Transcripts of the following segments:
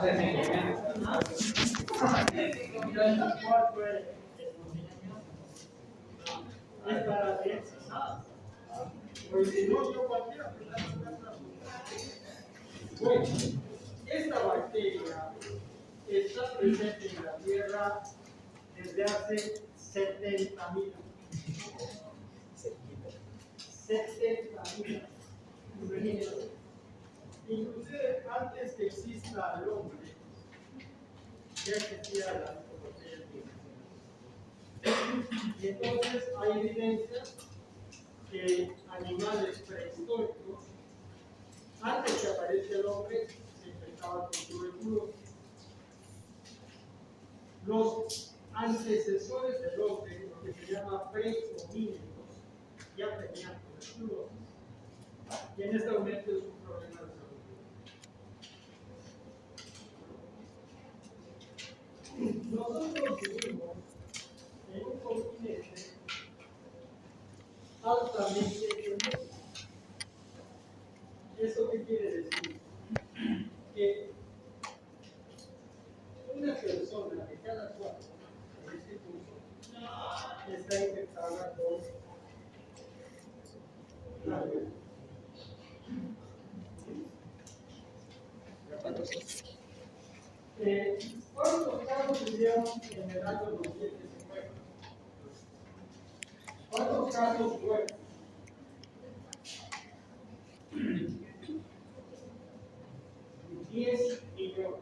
¿Cuál fue el es para bien. Pues si no, yo cualquiera. Bueno, esta bacteria está presente en la Tierra desde hace 70.000 años. 70.000 años. Inclusive antes que exista el hombre, ya existía la bacteria. Y entonces hay evidencias que animales prehistóricos, antes que aparezca el hombre, se infectaban con tuberculosis. Los antecesores del hombre, lo que se llama prehomínidos, ya tenían tuberculosis. Y en este momento es un problema de salud. Nosotros vivimos en un continente altamente enfermoso. ¿Eso qué quiere decir? Que una persona de cada 4 en este curso está infectada con la viruela. ¿Cuántos casos tendríamos en el año 2019? ¿Cuántos casos fueron? 10 millones.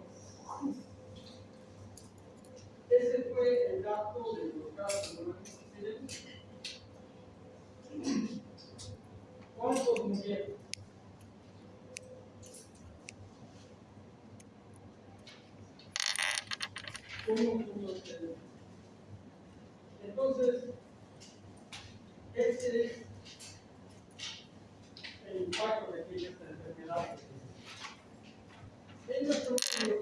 Ese fue el dato de los casos de los accidentes. ¿Cuántos murieron? ¿Cómo ustedes? Entonces, ese es el impacto que tiene esta enfermedad. En nuestro medio,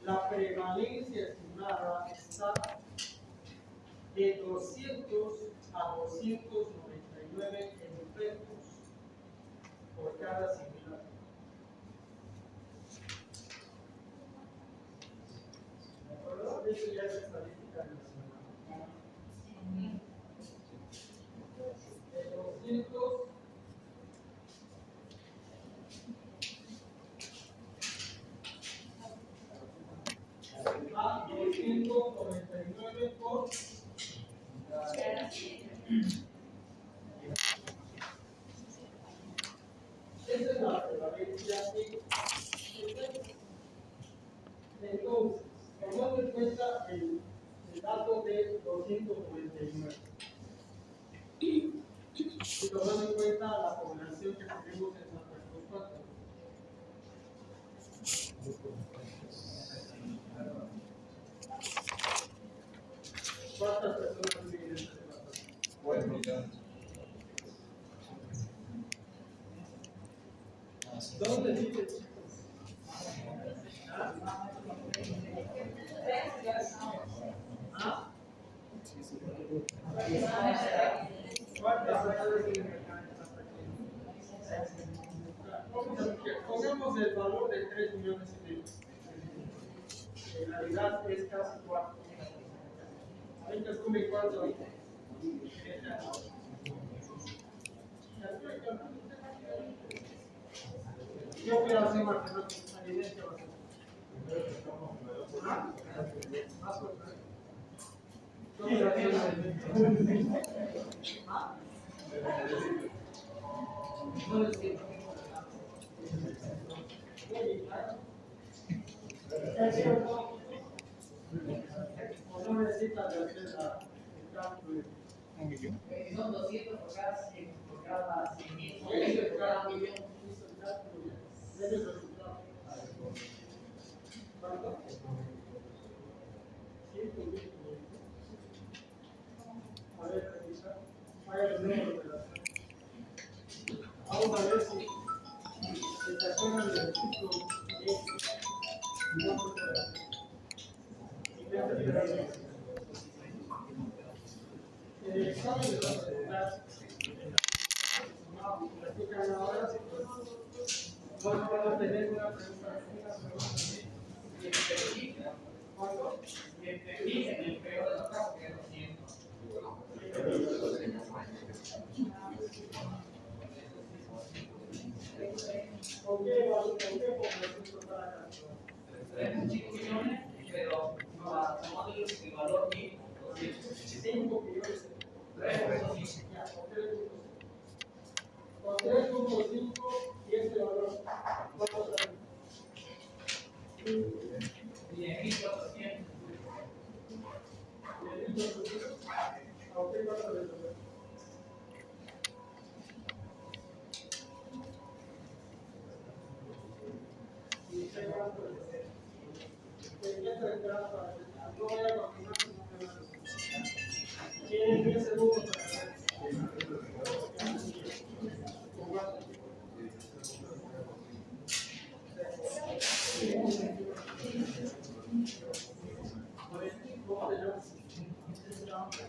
la prevalencia estimada está de 200 a 299 enfermos por cada 100.000 habitantes. ¿De acuerdo? Eso ya es estadística nacional. De 200 a 299 por cada 100. Esa es la prevalencia de entonces, tomando en cuenta el dato de 299 y tomando en cuenta la población que tenemos en San Francisco, ¿cuántas personas viven en este departamento? 4 millones. ¿Dónde viven, chicos? ¿Ah? ¿Cuántas personas viven acá en Santa Cruz? Pongamos el valor de 3 millones y medio. En realidad es casi 4. Ahorita es como 4. Yo voy a hacer matemáticas, evidencia va a ser. ¿Ah? Más fuerte. ¿Ah? No les quiero. ¿Es cierto? ¿O no necesitan de hacer el cálculo? Son 200 por cada 100. Ese es cada millón. Hizo el cálculo. Ese es el resultado. ¿Cuánto? 100.000. A ver, revisa. Haga los números de la. Vamos a ver si se acuerdan del ciclo el examen de la facultad, practican ahora Vamos a tener una pregunta. ¿Cuánto? Y entendí en el peor de los casos que es 200. ¿Con qué población total acá? 5 millones, pero tomando el valor mínimo. 5 millones. 3.5. Ya, con 3.5 y este valor. ¿Cuánto sale? 10.400. ¿A usted cuánto le toca? ¿Y usted cuánto le toca? ¿Qué está esperando para que no vaya a continuar? Tiene 10 segundos para ver. ¿Cuál es tu nombre?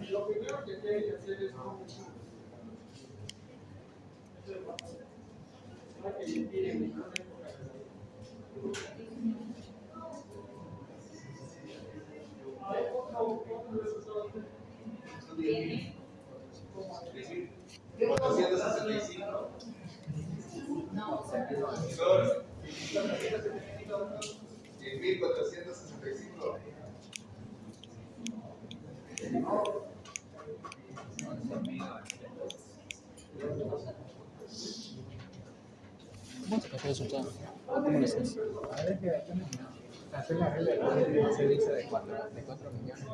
Lo primero que tiene que hacer es para que le tiren Profesor, 10.465. ¿Cómo te pasó el resultado? ¿Cómo lo haces? A ver, hacer la regla se dice de 4 millones.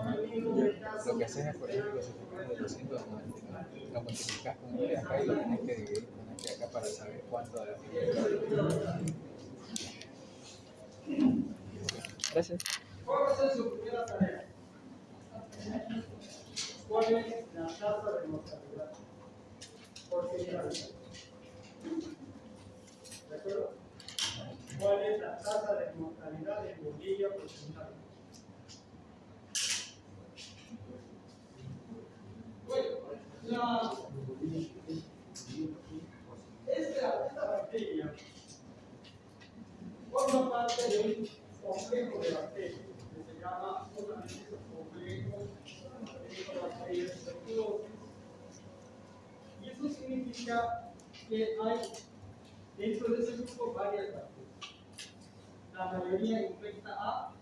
Lo que haces es, por ejemplo, si tú pones de 299, lo multiplicas con el de acá y lo tienes que dividir con el de acá para saber cuánto de Gracias. ¿Cuál va a ser su primera tarea? ¿Cuál es la tasa de mortalidad por 100.000 habitantes? ¿De acuerdo? ¿Cuál es la tasa de mortalidad en Bolivia por 100.000 habitantes? Bueno, esta bacteria forma parte de un complejo de bacterias que se llama solamente complejo de bacterias tuberculosas. Y eso significa que hay dentro de ese grupo varias bacterias. La mayoría infecta a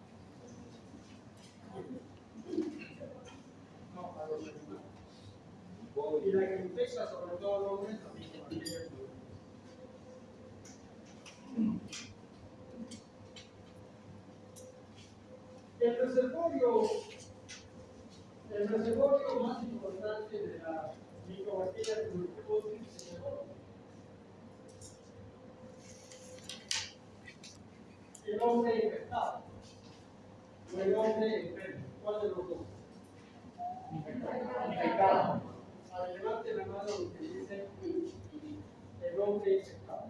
los animales. Y la que infecta sobre todo a los hombres también con bacterias. El reservorio más importante de la micobacteria tuberculosis es el hombre infectado o el hombre enfermo. ¿Cuál de los dos? Infectado. Levante la mano los que dicen el hombre infectado.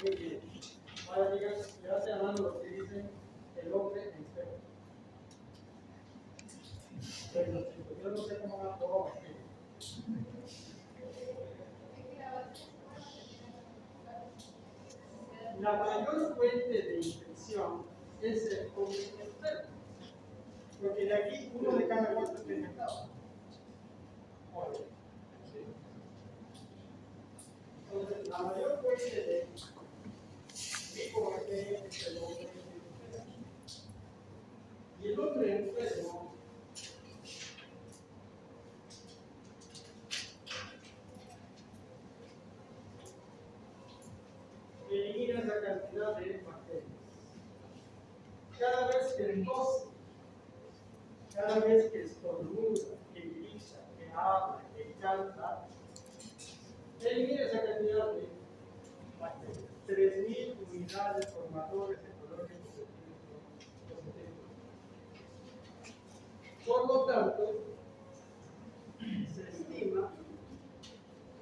Muy bien. Ahora digan, levante la mano los que dicen el hombre enfermo. Pero yo no sé cómo van a probar. La mayor fuente de infección es el hombre enfermo. Porque de aquí uno de cada 4 está infectado. Entonces, la mayor fuente de microbacterias es el hombre enfermo. Y el hombre enfermo elimina esa cantidad de bacterias. Cada vez que tose, cada vez que estornuda, que grita, que habla, que canta, elimina esa cantidad de bacterias. 3.000 unidades por motores ecológicos positivos. Por lo tanto, se estima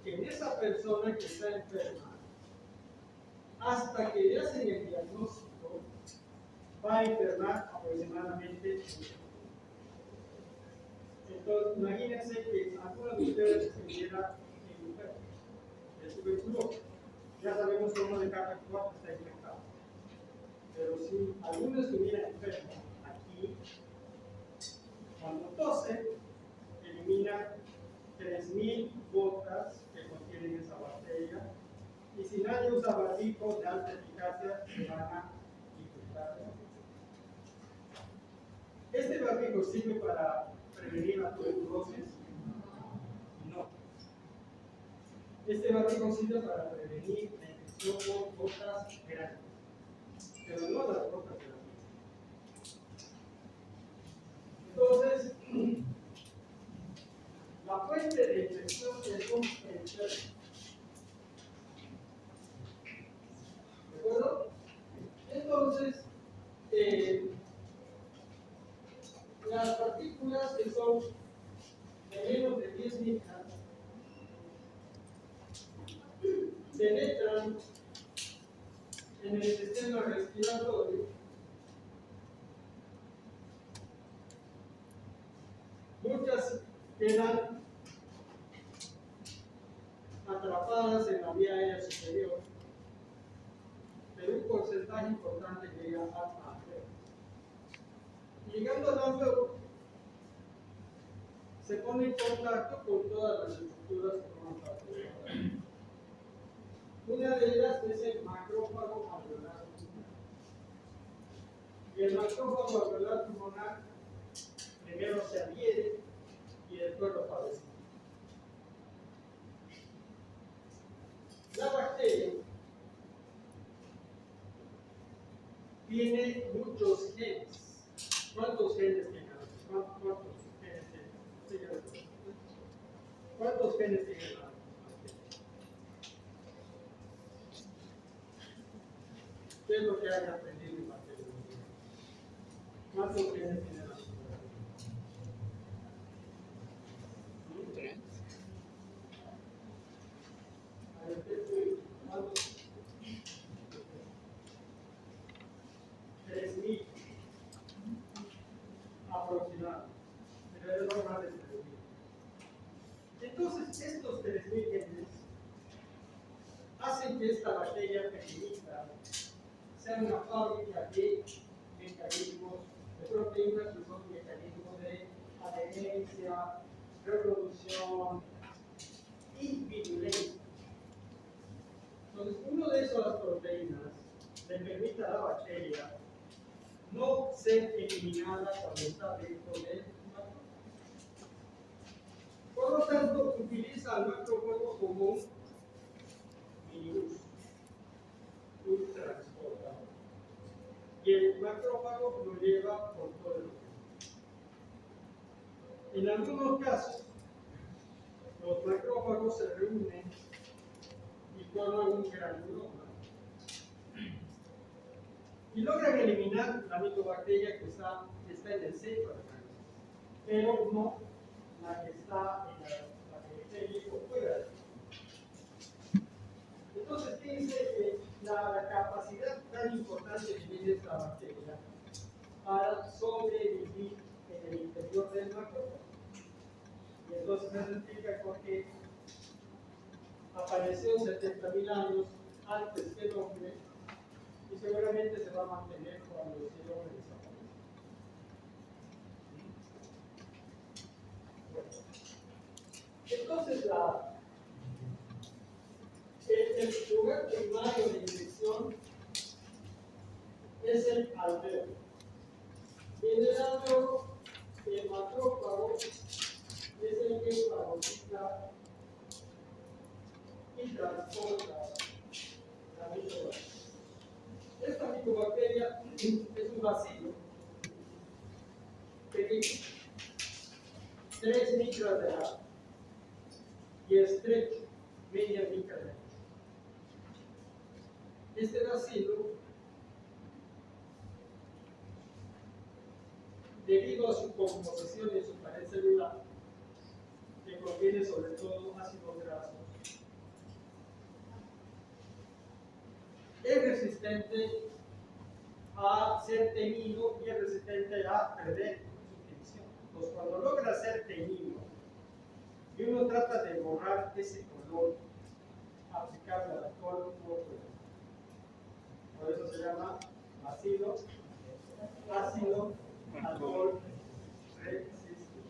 que en esa persona que está enferma, hasta que le hacen el diagnóstico, va a enfermar aproximadamente. Entonces, imagínense que alguno de ustedes estuviera enfermo de tuberculosis. Ya sabemos que uno de cada 4 está infectado. Pero si alguno estuviera enfermo aquí, cuando tose, elimina 3.000 gotas que contienen esa bacteria. Y si nadie usa barbijos de alta eficacia, se van a infectar. ¿Este barbijo sirve para prevenir la tuberculosis? No. Este barbijo sirve para prevenir la infección por gotas grandes, pero no las gotas grandes. Entonces, la fuente de infección es un enfermo. ¿De acuerdo? Entonces, las partículas que son de menos de 10 micras penetran en el sistema respiratorio. Muchas quedan atrapadas en la vía aérea superior, pero un porcentaje importante llega al alveolo. Llegando al alveolo, se pone en contacto con todas las estructuras que forman parte del alveolo. Una de ellas es el macrófago alveolar pulmonar. Y el macrófago alveolar pulmonar primero se adhiere y después lo padece. La bacteria tiene muchos genes. ¿Cuántos genes tiene? ¿Cuántos genes tiene? ¿Cuántos genes tiene la bacteria? ¿Qué es lo que hay aprendido en bacteriología? ¿Cuántos genes tiene la bacteria? 3.000 aproximadamente, pero es normal de 3.000. Entonces, estos 3.000 genes hacen que esta bacteria pequeñita sea una fábrica de mecanismos de proteínas que son mecanismos de adherencia, reproducción y virulencia. Entonces, uno de esas proteínas le permite a la bacteria no ser eliminada cuando está dentro del macrófago. Por lo tanto, utiliza al macrófago como un minibús, un transportador. Y el macrófago lo lleva por todo el organismo. En algunos casos, los macrófagos se reúnen y forman un granuloma y logran eliminar la mitobacteria que está en el centro del organismo, pero no la que está en la periferia o fuera. Entonces, fíjense que la capacidad tan importante que tiene esta bacteria para sobrevivir en el interior del macrófago. Y entonces eso explica por qué apareció 70.000 años antes que el hombre y seguramente se va a mantener cuando el hombre desaparezca. Bueno. Entonces, el lugar primario de infección es el alveolo. Y en el alveolo, el macrófago es el que fagocita y transporta la microbacteria. Esta microbacteria es un bacilo pequeño, 3 micras de largo y estrecho, media micra de ancho. Este bacilo, debido a su composición y su pared celular, que contiene sobre todo ácidos grasos, es resistente a ser teñido y es resistente a perder su tinción. Entonces, cuando logra ser teñido y uno trata de borrar ese color, aplicable al alcohol, no puede. Por eso se llama bacilo ácido alcohol resistente.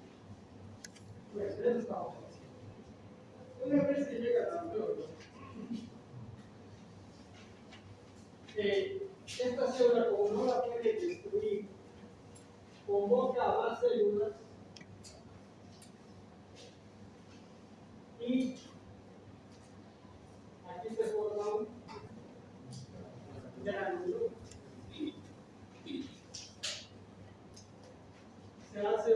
Pues eso estamos haciendo. Una vez que llega al alcohol, esta célula, como no la puede destruir, convoca a más células y aquí se forma un gránulo. Se hace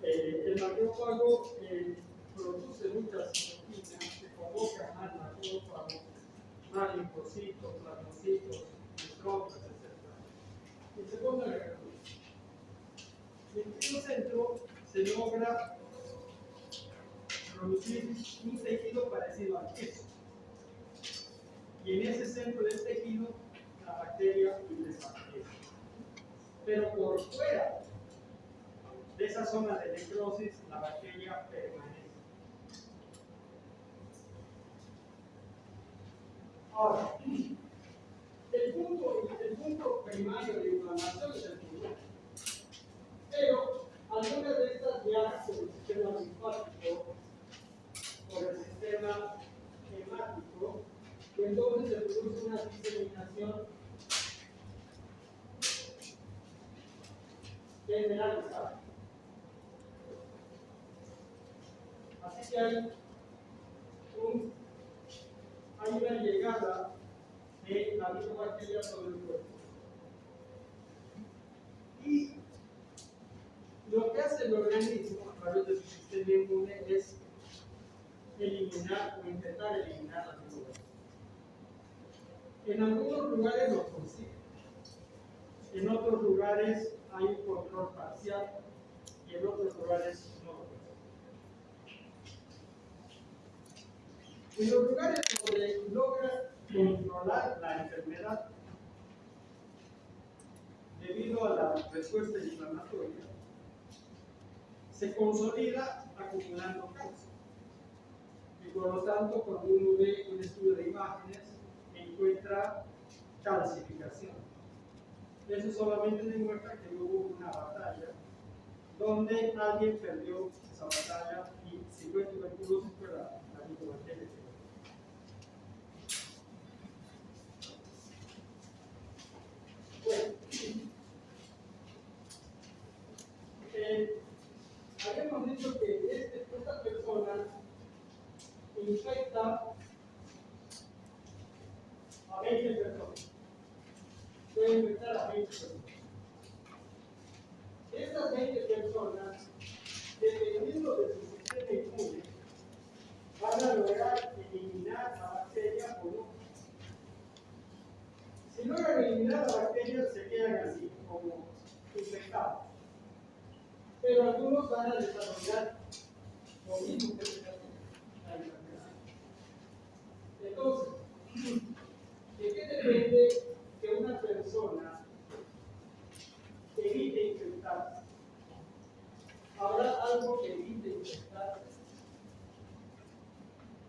el macrófago produce muchas citoquinas que convocan al macrófago, más linfocitos, plasmocitos, neutrófilos, etc. Y se forma el gránulo. Y en el centro se logra producir un tejido parecido al queso. Y en ese centro del tejido, la bacteria ingresa. Pero por fuera de esa zona de necrosis, la bacteria permanece. Ahora, el punto primario de inflamación es el pulmón. Pero algunas de estas viajan por el sistema linfático, por el sistema hemático, y entonces se produce una diseminación generalizada. Así que hay una llegada de la microbacteria sobre el cuerpo. Y lo que hace el organismo a través de su sistema inmune es eliminar o intentar eliminar la microbacteria. En algunos lugares lo consigue, en otros lugares hay un control parcial y en otros lugares no lo consigue. En los lugares donde logra controlar la enfermedad debido a la respuesta inflamatoria, se consolida acumulando cáncer. Y por lo tanto, cuando uno ve un estudio de imágenes, encuentra calcificación. Eso solamente demuestra que hubo una batalla donde alguien perdió esa batalla y 50-22 fue la microbacteria. Bueno, habíamos dicho que esta persona infecta a 20 personas. Puede infectar a 20 personas. Estas 20 personas, dependiendo de su sistema inmune, van a lograr eliminar la bacteria o no. Si logran eliminar la bacteria, se quedan así, como infectados. Pero algunos van a desarrollar lo mismo que se hace la enfermedad. Entonces, ¿de qué depende que una persona evite infectarse? ¿Habrá algo que evite infectarse?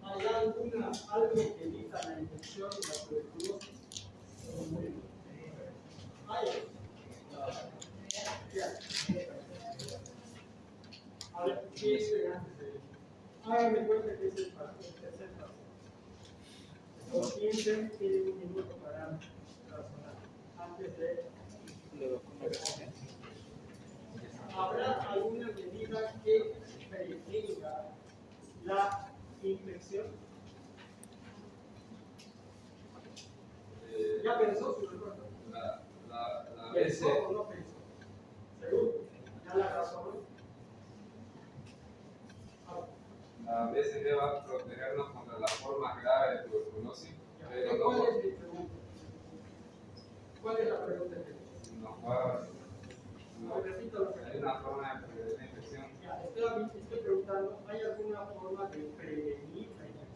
¿Habrá algo que evita la infección y la tuberculosis? A ver, ¿qué es antes de eso? Háganme cuenta que es el tercer paso. o 15 tienen un minuto para razonar antes de. La vacuna BCG. ¿Habrá alguna medida que prevenga la infección? ¿Ya pensó su respuesta? La ¿Pensó BCG, o no pensó? ¿Seguro? ¿Ya la razonó? la BCG va a protegernos contra la forma grave de tuberculosis, pero ¿Cuál no es mi pregunta? ¿Cuál es la pregunta que tengo? nos va A ver, repito lo que hay una forma de prevenir la infección. Ya, estoy preguntando, ¿hay alguna forma de prevenir la infección?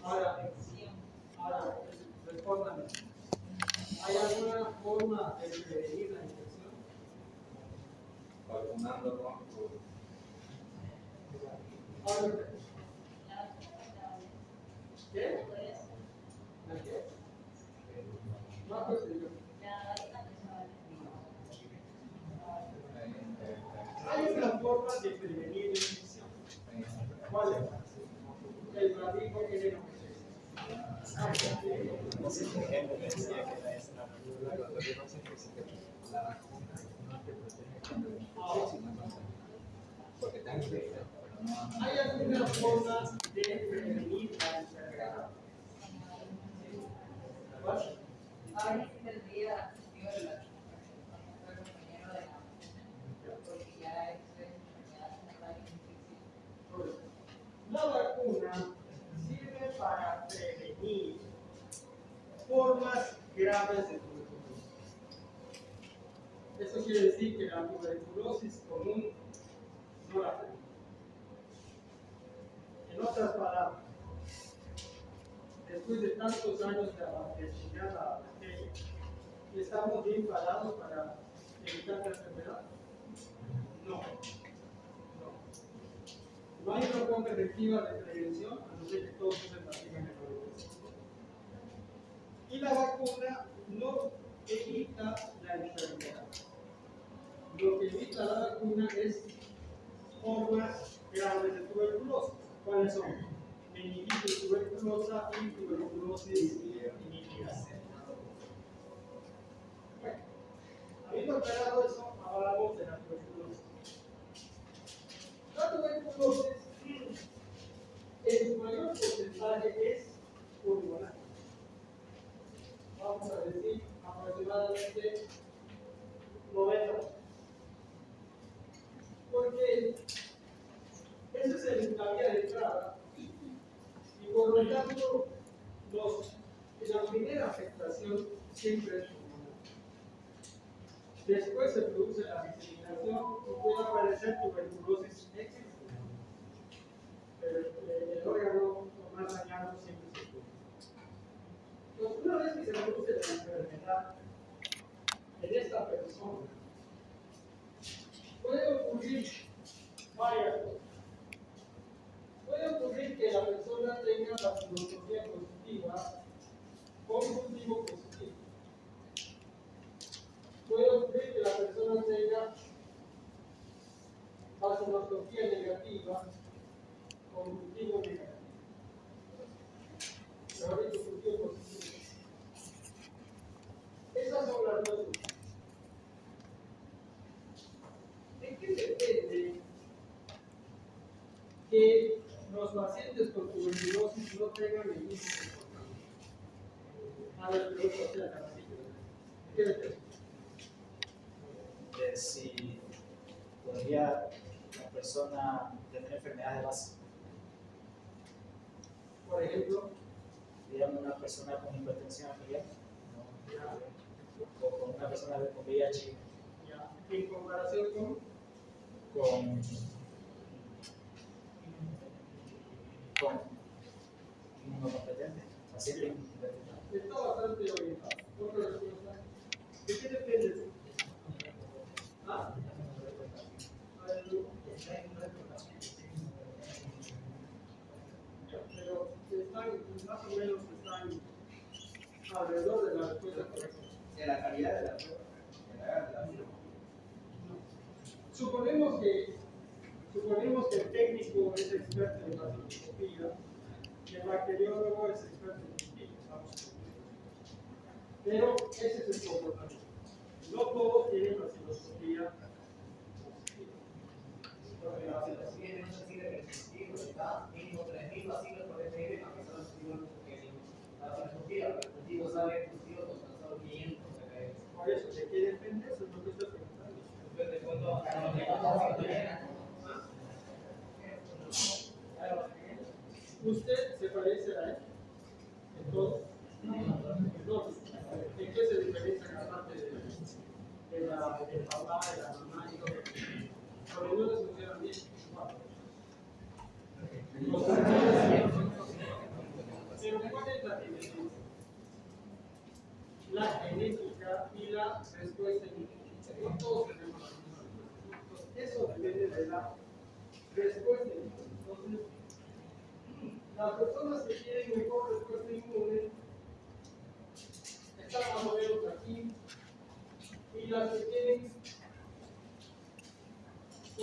Ahora, respóndame. ¿Hay alguna forma de prevenir la infección? Vacunándonos Ahora, ¿qué? ¿La qué? No, pues yo. Hay una forma de prevenir la infección. ¿Cuál es? El barbijo NN. Porque están infectados, pero no. ¿Hay alguna forma de prevenir la enfermedad? ¿Cuál? La vacuna sirve para prevenir formas graves de tuberculosis. Eso quiere decir que la tuberculosis común no la tenemos. En otras palabras, después de tantos años de estudiar la bacteria, ¿estamos bien parados para evitar la enfermedad? No. No hay una forma efectiva de prevención, a no ser que todos usen la vacuna de COVID. Y la vacuna no evita la enfermedad. Lo que evita la vacuna es formas graves de tuberculosis. ¿Cuáles son? Meningitis tuberculosa y tuberculosis inicia. Bueno, habiendo aclarado eso, hablamos de la tuberculosis. La tuberculosis, en su mayor porcentaje, es pulmonar. Vamos a decir aproximadamente 90%. Porque esa es la vía de entrada. Y por lo tanto, la primera afectación siempre es pulmonar. Después se produce la diseminación y puede aparecer tuberculosis extra. Pero el órgano más dañado siempre es el pulmón. Entonces, una vez que se produce la enfermedad en esta persona, puede ocurrir varias cosas. Puede ocurrir que la persona tenga vaciloscopía positiva o cultivo positivo. Puede ocurrir que la persona tenga vaciloscopía negativa o cultivo negativo. Mejor dicho, cultivo positivo. Esas son las dos. ¿De qué depende que los pacientes con tuberculosis no tengan el mismo comportamiento? A ver, pregunta usted acá. ¿De qué depende? De si podría la persona tener enfermedades de base. Por ejemplo, Digamos, una persona con hipertensión arterial, ¿no? O con una persona con VIH, ya, en comparación con inmunocompetente, paciente incompetente. está bastante orientado. Otra respuesta. ¿De qué depende? ¿Ah? A ver, pero más o menos están alrededor de la respuesta correcta. De la calidad de la prueba. Suponemos Suponemos que el técnico es experto en baciloscopía y el bacteriólogo es experto en cultivos. Pero ese es el comportamiento. No todos tienen baciloscopía positiva. La filosofía no se sigue del sentido, está mínimo 3.000 vacilos por ml para que sea positivo, porque la filosofía, el cultivo sale positivo con tan solo 500 ml. Por eso, ¿de qué depende? Eso es lo que estoy preguntando. Entonces, ¿de cuánto llena? ¿Usted se parece a él? ¿En todo? No. ¿En qué se diferencia la parte del papá, de la mamá y todo? Porque no les funciona bien. Pero ¿cuál es la diferencia? La genética y la respuesta inmunitaria. No todos tenemos la misma respuesta. Entonces, eso depende de la respuesta inmunitaria. Entonces, las personas que tienen mejor respuesta inmune están más o menos aquí, y las que tienen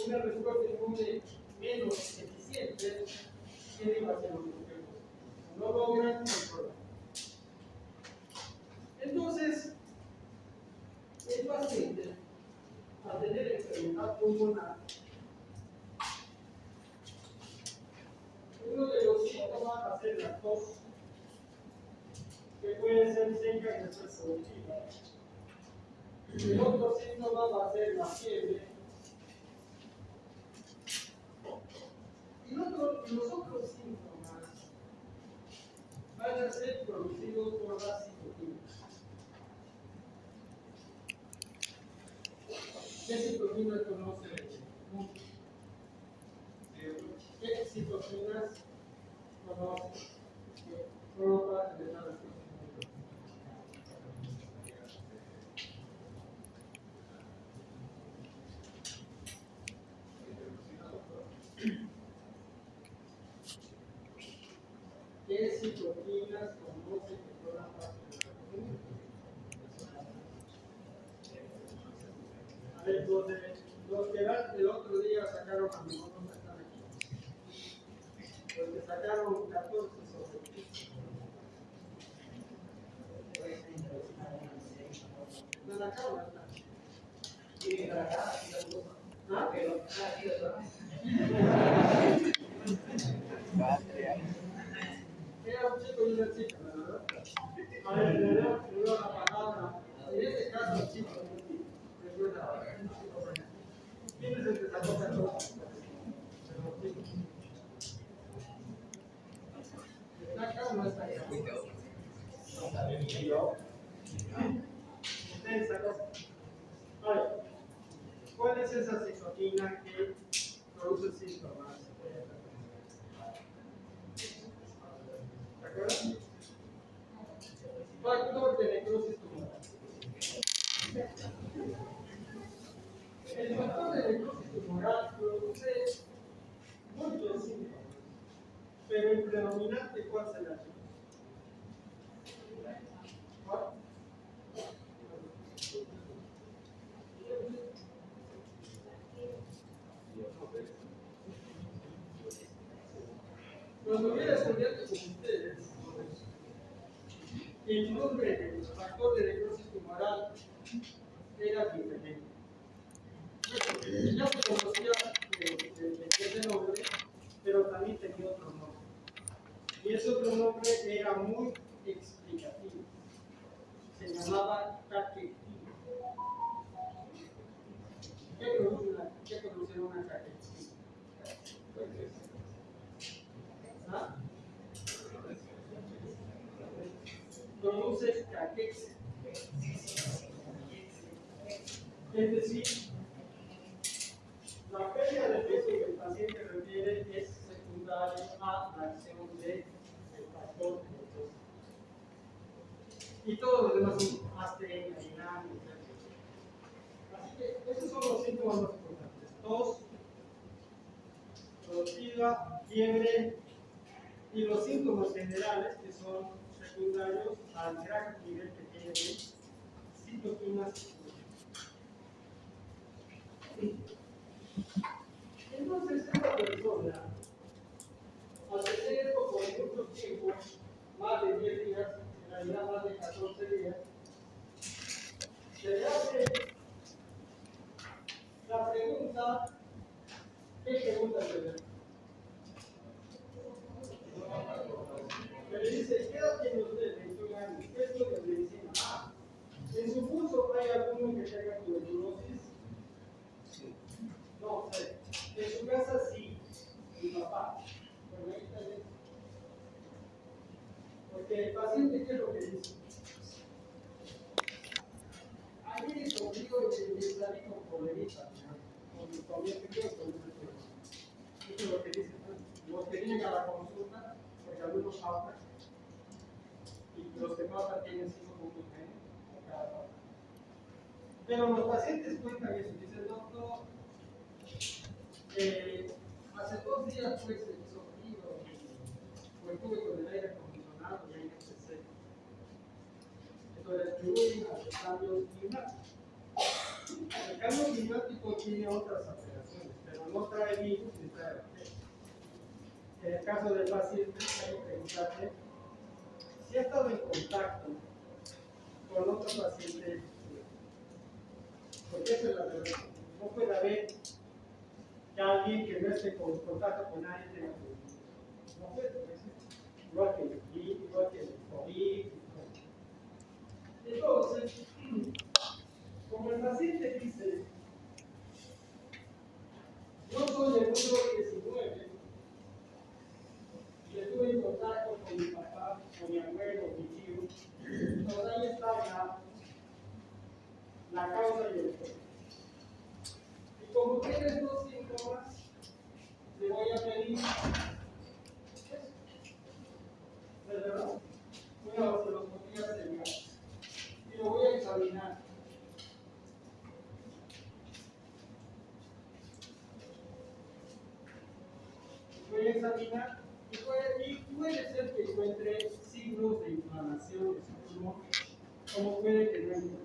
una respuesta inmune menos eficiente tienen baciloscopia. No logran controlar. Entonces, el paciente, al tener enfermedad pulmonar, uno de los síntomas va a ser la tos, que puede ser seca y después productiva. El otro síntoma va a ser la fiebre. Y los otros síntomas van a ser producidos por las citoquinas. ¿Qué citoquinas conoce mucho? ¿Qué citoquinas conoce? Que provocan de la respuesta. ¿Qué citoquinas conoce que forman parte de la respuesta? A ver, los que el otro día sacaron a mi mamá, están aquí. Los que sacaron 14 sobre 15. ¿Están acá o no están? Sí, para acá, aquí la cosa. ¿Ah? Pero, aquí la cosa. Era un chico y una chica, ¿verdad? A ver, le doy la palabra. En este caso, chico, recuerda. ¿Quién es el que sacó 14? ¿Está acá o no está acá? Ustedes sacó. A ver, ¿cuál es esa citoquina que produce síntomas? ¿Se acuerdan? Factor de necrosis tumoral. El factor de necrosis tumoral produce muchos síntomas, pero el predominante, ¿cuál será? ¿Cuál? Cuando hubiera estudiantes como ustedes, el nombre del factor de necrosis tumoral era diferente. Ya se conocía de ese nombre, pero también tenía otro nombre. Y ese otro nombre era muy explicativo. Se llamaba caquetina. ¿Qué produce una caquetina? ¿Ah? Produce caquexia. Es decir, la pérdida de peso que el paciente refiere es secundaria a la acción del factor de necrosis. Y todos los demás son astenia, dinámica, etc. Así que esos son los síntomas más importantes: tos, productiva, fiebre, y los síntomas generales que son secundarios al gran nivel que tiene de citoquinas. Entonces, pregunta, ¿qué pregunta tener? Le dice, ¿qué edad tiene usted? 21 años. ¿Qué es lo que le dicen? Ah, ¿en su curso hay alguno que tenga tuberculosis? Sí. No sé. En su casa sí. Mi papá. Bueno, ahí está bien. Porque el paciente, ¿qué es lo que dice? Ayer es conmigo y salí con problemitas, con mi familia, eso es lo que dice. Los que vienen a la consulta, porque algunos faltan, y los que faltan tienen 5 puntos menos por cada falta. Pero los pacientes cuentan eso, dicen, doctor, hace 2 días pues se hizo frío, pues estuve con el aire acondicionado y ahí empecé. Entonces, atribuyen a los cambios climáticos. El cambio climático tiene otras alteraciones, pero no trae virus ni trae bacterias. En el caso del paciente, hay que preguntarle si ha estado en contacto con otro paciente, porque esa es la verdad. No puede haber que alguien que no esté en contacto con nadie tenga COVID. No puede, igual que el gripe, igual que el COVID. Entonces, como el paciente dice, yo soy del número 19 y estuve en contacto con mi papá, con mi abuelo, mi tío, entonces ahí está la causa y el efecto. Y como tiene estos síntomas, le voy a pedir ¿de verdad? Una vasculoscopía cerebral y lo voy a examinar. Voy a examinar y puede ser que encuentre signos de inflamación de su pulmón, como puede que no encuentre.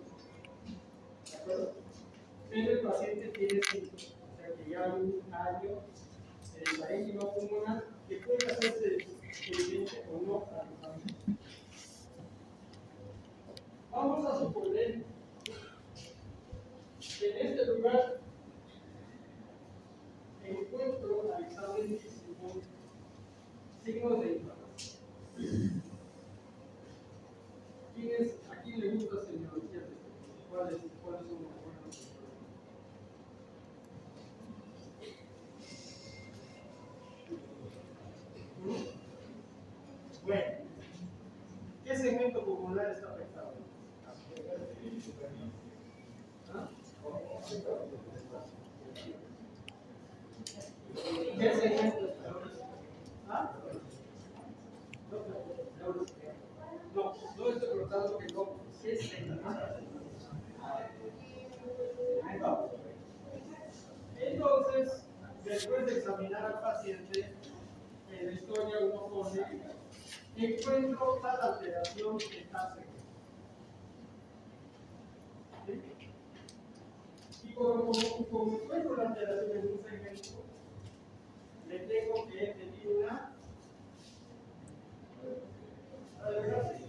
¿De acuerdo? Pero el paciente tiene síntomas, o sea que ya hay un daño en el parénquima pulmonar que puede hacerse evidente o no a la familia. Vamos a suponer que en este lugar encuentro al examen signos de inflamación. ¿A quién le gusta semiología? ¿Cuáles son los buenos? Bueno, ¿qué segmento pulmonar está afectado? ¿Ah? ¿Qué segmento? ¿Ah? No estoy preguntando que no. ¿Qué segmento? Entonces, después de examinar al paciente, en la historia uno pone, encuentro tal alteración que está segmento. Y como encuentro la alteración en un segmento, le tengo que pedir una radiografía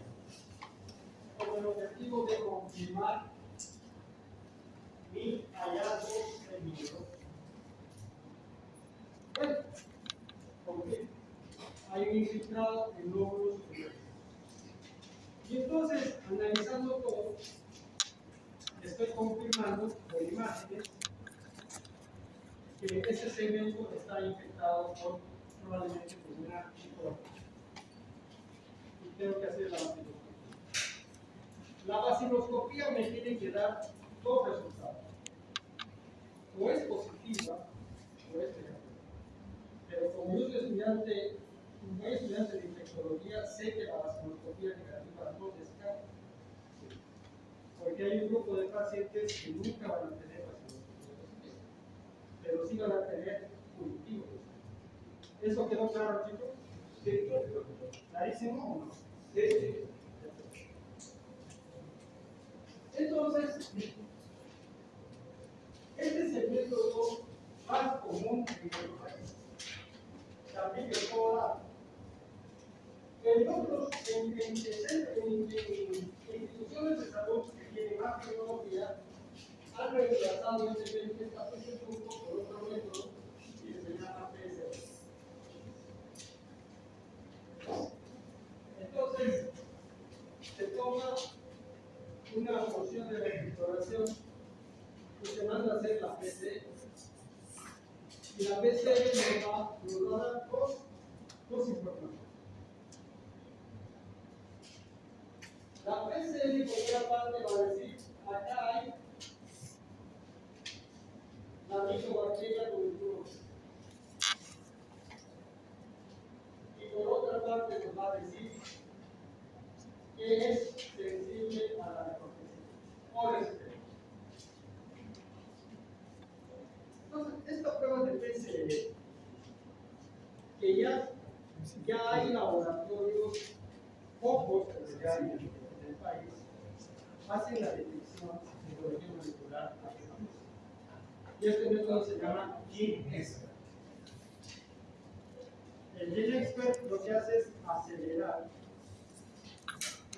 con el objetivo de confirmar mi hallazgo de mi hallazgo. Bueno, porque hay un infiltrado en lóbulos superiores. Y entonces, analizando todo, estoy confirmando por imágenes que ese segmento está infectado probablemente por una microorganismo. Y tengo que hacer la vaciloscopía. La vaciloscopía me tiene que dar 2 resultados. O es positiva o es negativa. Pero como yo soy estudiante de infectología, sé que la vaciloscopía negativa no descarta. Porque hay un grupo de pacientes que nunca van a tener vaciloscopía, pero sí van a tener cultivos. ¿Eso quedó claro, chicos? Sí. ¿Clarísimo o no? Sí. Entonces, este es el método más común en nuestro país. También que puedo dar. En instituciones de salud que tienen más tecnología, han reemplazado ese 20% por Y la PCR nos va a dar dos informaciones. La PCR por otra parte va a decir, acá hay la microbacteria tuberculosis. Y por otra parte nos va a decir que es sensible a la necotoxina. Por este. Entonces, esta prueba de PCR, que ya hay laboratorios, pocos pero ya hay en el país, hacen la detección de biología molecular rápidamente. Y este método se llama GeneXpert. El GeneXpert lo que hace es acelerar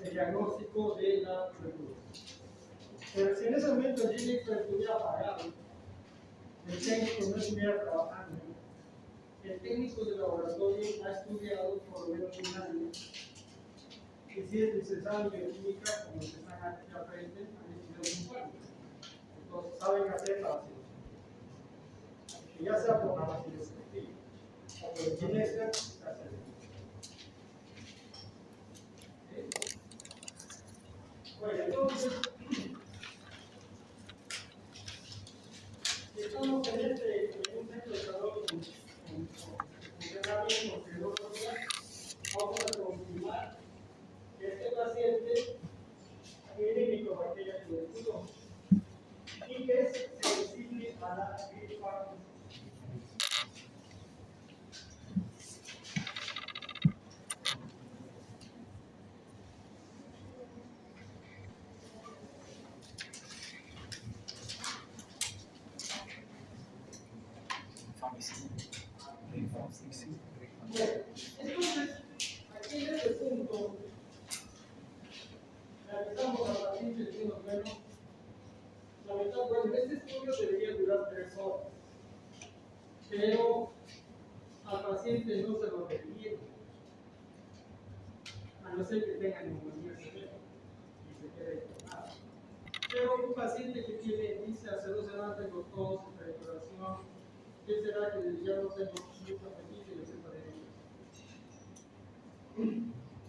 el diagnóstico de la tuberculosis. Pero si en ese momento el GeneXpert estuviera apagado, el técnico no estuviera trabajando, el técnico de laboratorio ha estudiado por lo menos un año, y si es licenciado en bioquímica, como los que están aquí al frente, han estudiado un año. Entonces saben hacer la vacinación. Y ya sea por la vacinación o por el GeneXpert, se hace. Bueno, entonces, estamos en un centro de salud con funcionamiento de 2 días. Vamos a confirmar que este paciente tiene microbacterias tuberculosis y que es sensible a la gripa. Bueno, entonces, aquí en este punto, realizamos a pacientes de unos menos. La verdad, bueno, este estudio debería durar 3 horas, pero al paciente no se lo recomiendo, a no ser que tenga neumonía severa y se quede internado. Pero un paciente que dice hace 2 semanas tengo tos, temperatura, ¿qué será que ya no tengo mucho apetito y etcétera?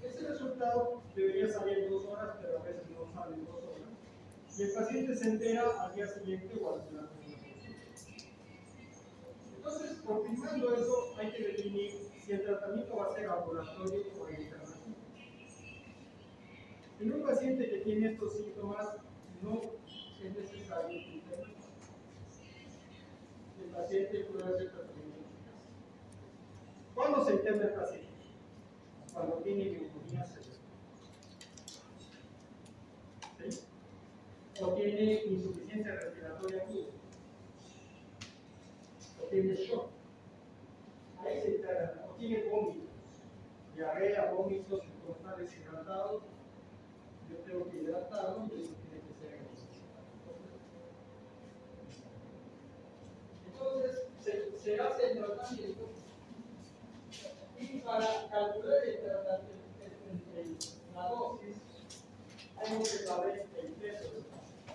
Ese resultado debería salir en 2 horas, pero a veces no sale en 2 horas. Y el paciente se entera al día siguiente o al final de la consulta. Entonces, confirmando eso, hay que definir si el tratamiento va a ser ambulatorio o internativo. En un paciente que tiene estos síntomas, no es necesario internar. El paciente puede hacer tratamiento en su casa. ¿Cuándo se interna el paciente? Cuando tiene neumonía severa. ¿Sí? O tiene insuficiencia respiratoria aguda. O tiene shock. Ahí se interna. O tiene vómitos. Diarrea, vómitos, si está deshidratado. Yo tengo que hidratarlo y eso tiene que ser entonces se hace el tratamiento y para calcular la dosis hay que saber el peso del paciente.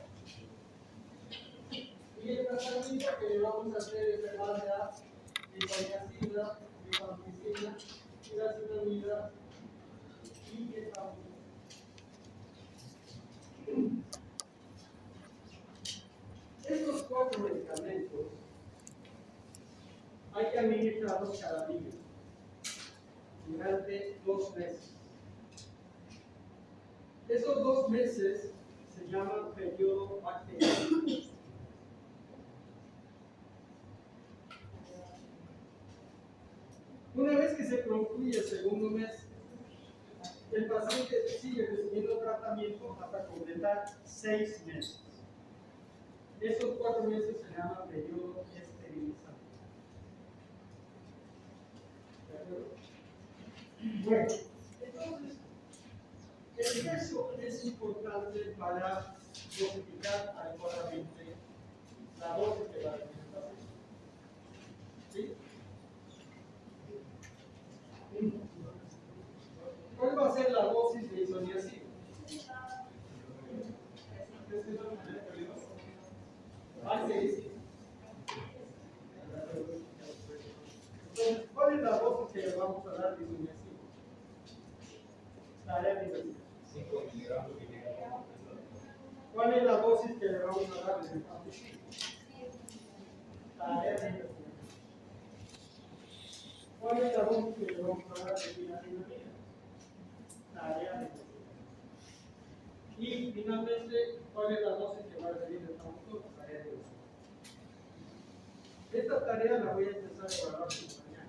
Y el tratamiento que le vamos a hacer es de base a rifampicina, iracetamida y etamina. Estos 4 medicamentos hay que administrarlos cada día durante 2 meses. Esos 2 meses se llaman periodo bacteriano. Una vez que se concluye el segundo mes, el paciente sigue recibiendo tratamiento hasta completar 6 meses. Esos 4 meses se llaman periodo esterilizante. ¿De acuerdo? Bueno, entonces, el peso es importante para dosificar adecuadamente la dosis que va a tener el paciente. ¿Sí? ¿Cuál va a ser la dosis de isoniazid? Hay que decir. que le vamos a dar disminución. Tarea de investigación. 5 miligramos miligramos. ¿Cuál es la dosis que le vamos a dar? Tarea de investigación. ¿Cuál es la dosis que le vamos a dar de vitamina? Tarea de investigación. Y finalmente, ¿cuál es la dosis que va a recibir el traductor? Tarea de investigación. Esta tarea la voy a empezar a evaluar mañana.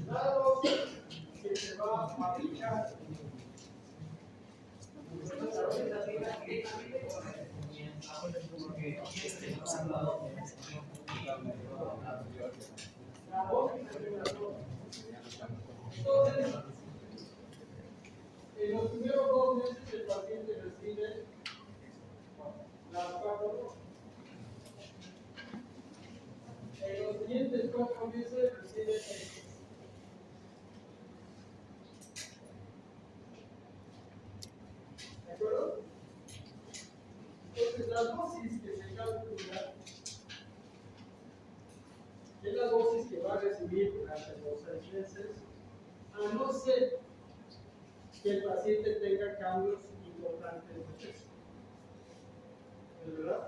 La dosis que se va a aplicar. La dosis de entonces, en los primeros 2 meses el paciente recibe las 4 dosis. En los siguientes 4 meses recibe 6. ¿De acuerdo? Entonces, la dosis que se calcula es la dosis que va a recibir durante los 6 meses, a no ser que el paciente tenga cambios importantes de peso. ¿Es verdad?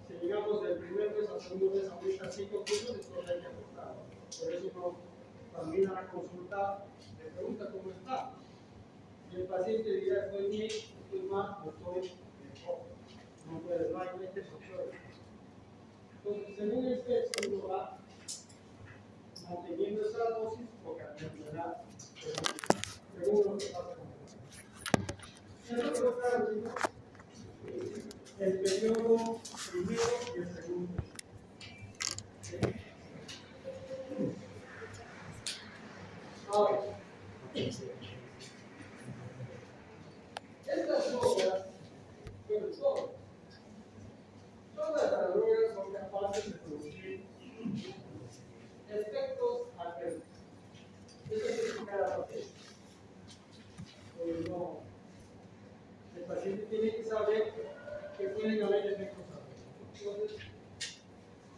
Si llegamos del primer mes al segundo mes aumenta 5 kilos, esto hay que ajustar. Por eso uno, cuando viene a la consulta, le pregunta cómo está. Y el paciente dirá, estoy bien, estoy mal, o estoy mejor. No hay lentes opciones. Entonces, según este estudio va manteniendo esa dosis o cambiará según lo que pasa con el eso lo traducimos el periodo primero y el segundo. ¿Sí? Ahora, estas drogas, bueno, todas las drogas son capaces de producir efectos adversos. Eso es explicar a la paciente. No, el paciente tiene que saber que pueden haber efectos adversos. Entonces,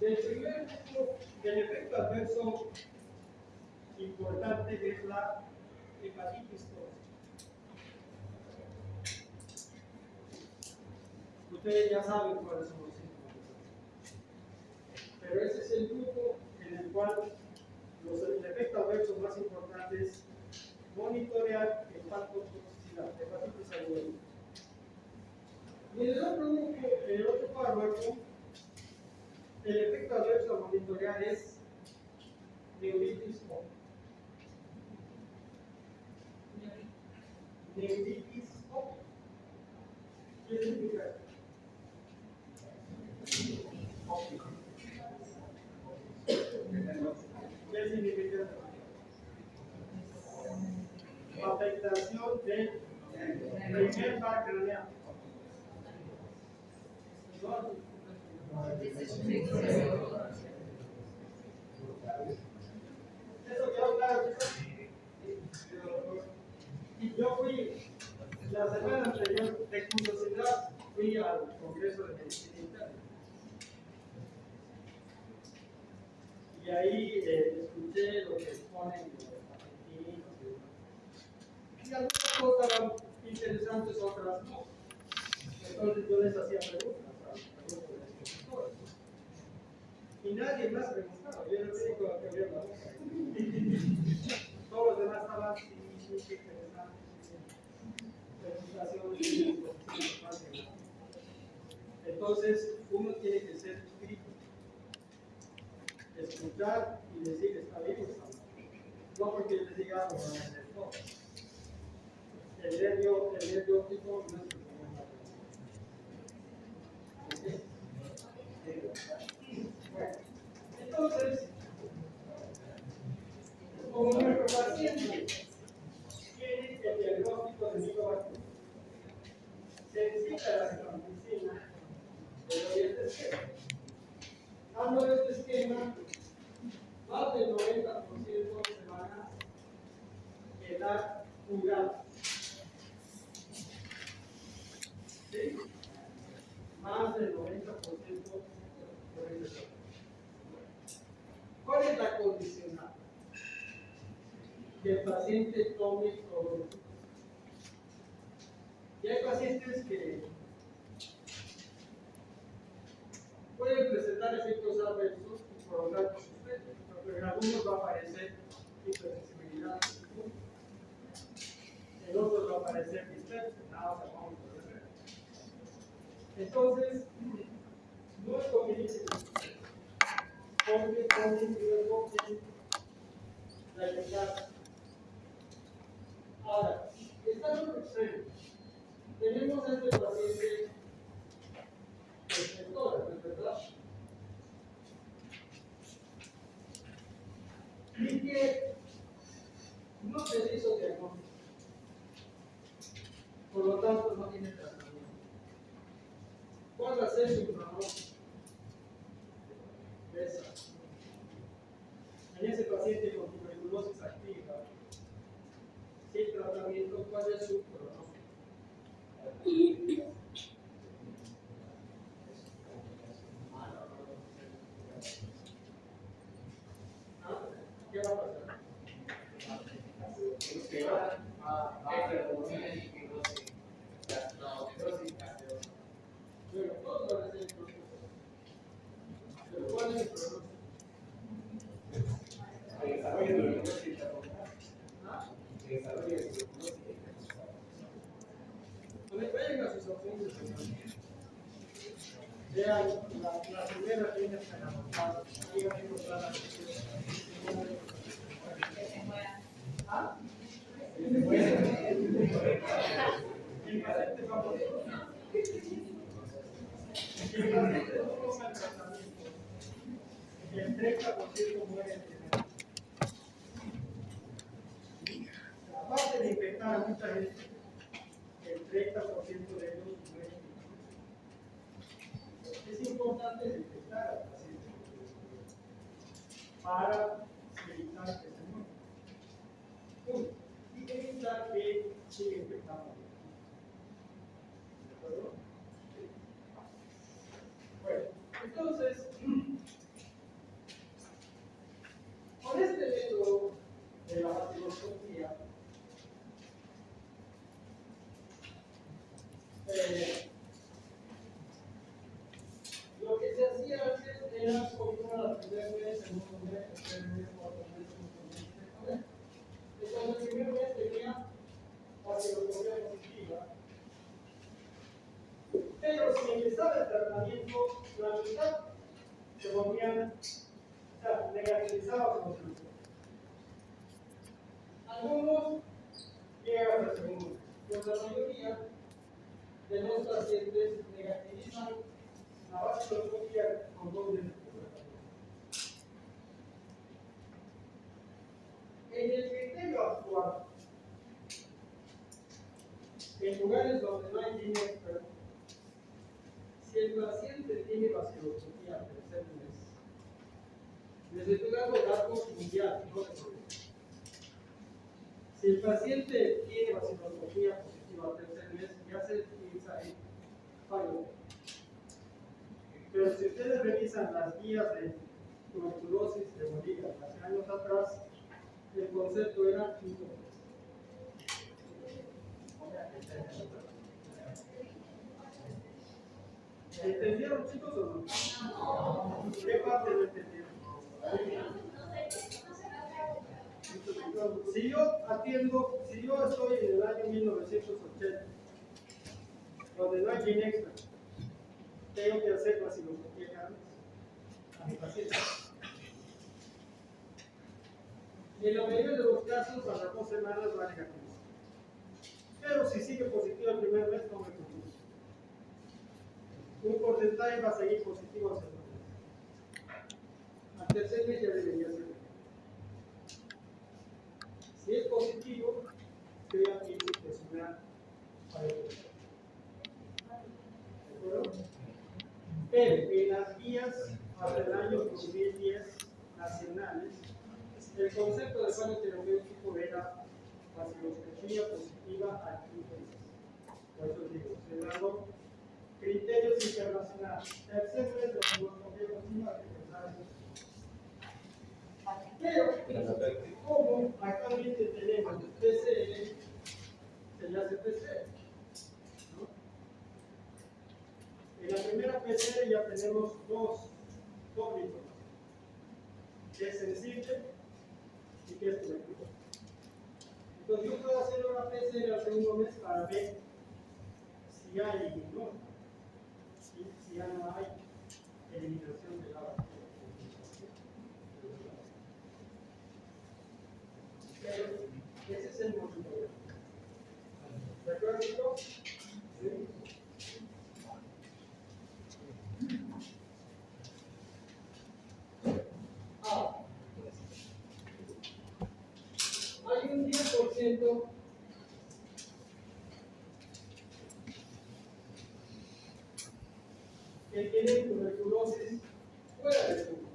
el primer tipo del efecto adverso importante es la hepatitis tóxica. Ustedes ya saben cuáles son los síntomas. Pero ese es el grupo en el cual el efecto adverso más importante es monitorear hepatotoxicidad, hepatitis aguda. Y en el otro grupo, en el otro fármaco, el efecto adverso a monitorear es neuritis O. Neuritis O. ¿Qué significa esto? ¿Qué significa esto? Afectación del primer par craneal. Eso quedó claro, chicos. Yo fui la semana anterior de curiosidad, fui al Congreso de Medicina Interna. Y ahí escuché lo que exponen los argentinos y algunas cosas eran interesantes, otras no. Entonces yo les hacía preguntas a los expositores. Y nadie más preguntaba, yo era el único que abría la boca. Todos los demás estaban sí, qué interesante. Presentaciones. Entonces uno tiene que ser crítico. Escuchar y decir está bien o está mal. No porque les diga lo van a hacer todo. El nervio óptico no es el problema. Bueno, entonces, como nuestro paciente tiene el diagnóstico de microvascular, se necesita la rifampicina, pero y este esquema. Hablo de este esquema, más del 90% se van a quedar jugados. ¿Sí? más del 90% de receptor. ¿Cuál es la condicional? Que el paciente tome todo el tiempo. Y hay pacientes que pueden presentar efectos adversos y prolongar su efecto, pero en algunos va a aparecer hipersensibilidad, en otros va a aparecer dispepsia, nada más vamos a ver. Entonces, no es conveniente porque también luego la eficacia. Ahora, está en otro extremo. Tenemos a este paciente receptor, ¿verdad? Y que no se hizo diagnóstico. Por lo tanto, no tiene tratamiento. ¿Cuál va a ser su pronóstico? En ese paciente con tuberculosis activa, sin tratamiento, ¿cuál es su pronóstico? ¿Qué va a pasar? Bueno, todos van a ser el pronóstico. Pero ¿cuál es el pronóstico? Vayan a sus opciones. Vean la primera línea fenomenal. Ahí van a encontrar la ¿ah? El paciente va a morir. Si el paciente no toma el tratamiento, el 30% muere en primer. Aparte de infectar a mucha gente, el 30% de ellos mueren. Es importante detectar al paciente para evitar que se muera. Uno, y evitar que siga infectando. ¿De acuerdo? Bueno, entonces, con este método de la vaciloscopía, lo que se hacía antes era colocar la primera vez en un mes, el primer mes, cuatro meses, cinco meses. Entonces, el primer mes tenía vaciloscopía positiva, pero si empezaba el tratamiento, la mitad se volvían, o sea, negativizados los resultados. Algunos llegan al segundo mes, pero la mayoría de los pacientes negativizan la vaciloscopía con 2 meses de tratamiento. En el criterio actual, en lugares donde no hay línea experta, si el paciente tiene vaciloscopía al tercer mes, les estoy dando datos mundiales, no de Colombia. Si el paciente tiene vaciloscopía positiva al tercer mes, ya se utiliza el fallo. Pero si ustedes revisan las guías de tuberculosis de Bolivia hace años atrás, el concepto era incorrecto. ¿Entendieron, chicos, o no? ¿Qué parte no entendieron? Si yo estoy en el año 1980, donde no hay Ginextra, tengo que hacer vaciloscopía cada mes a mi paciente. Y en la mayoría de los casos, a las 2 semanas va a negativizar. Pero si sigue positivo el primer mes, no me preocupo. Un porcentaje va a seguir positivo al segundo mes. Al tercer mes ya debería ser. Si es positivo, crea que impresionar para el control. ¿De acuerdo? Pero en las guías hasta el año 2010 nacionales, el concepto de fallo terapéutico era vaciloscopía positiva al quinto mes. Por eso digo, se dieron criterios internacionales nacional. Tercer reto que nos toque continuar que pensar en pero, como actualmente tenemos PCL, se le hace PCR, ¿no? En la primera PCR ya tenemos dos información, que es sensible y que es tuberculosa. Entonces yo puedo hacer una PCR al segundo mes para ver si hay no, si ya no hay eliminación de la bacteria. Pero ese es el motivo. ¿De acuerdo, chicos? ¿Sí? Ah, hay un 10% que tienen tuberculosis fuera del pulmón.